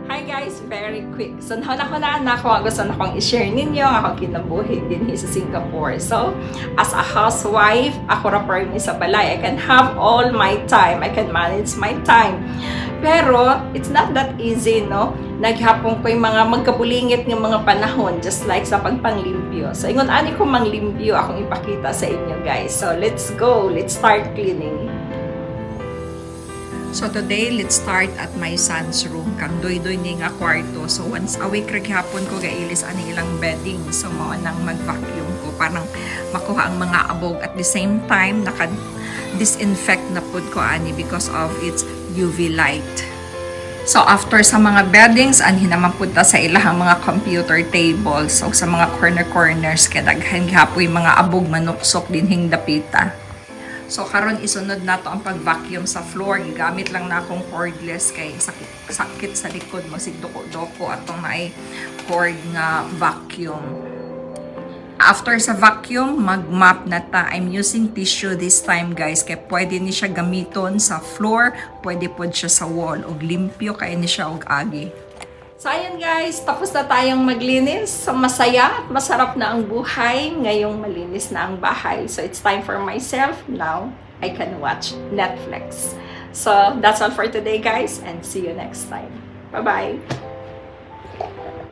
Hi guys, very quick. So, nahulaan na ako. Gusto na akong i-share ninyo. Ako kinabuhi din sa Singapore. So, as a housewife, ako rapormi sa balay. I can have all my time. I can manage my time. Pero, it's not that easy, no? Naghapon ko yung mga magkabulingit ng mga panahon, just like sa pagpanglimpyo. So, ingon ani ko manglimpyo akong ipakita sa inyo, guys. So, let's go. Let's start cleaning. So today, let's start at my son's room. Kang doy-doy ni nga kwarto. So once a week hapon ko gailis ani ilang bedding. So mao nang mag-vacuum ko parang makuha ang mga abog. At the same time, naka-disinfect na pud ko ani because of its UV light. So after sa mga beddings, anhin naman punta sa ilahang mga computer tables. So sa mga corners, kaya daghan gihapoy mga abog manuksok dinhing dapita. So karon isunod na to ang pag-vacuum sa floor. Gigamit lang na akong cordless kay sakit sa likod mo sig doko-doko atong naay cord nga vacuum. After sa vacuum, mag-mop na ta. I'm using tissue this time, guys, kay pwede ni siya gamiton sa floor, pwede pod siya sa wall og limpyo kay ni siya og agi. So, ayun guys, tapos na tayong maglinis. So, masaya at masarap na ang buhay. Ngayong malinis na ang bahay. So, it's time for myself. Now, I can watch Netflix. So, that's all for today, guys. And see you next time. Bye-bye!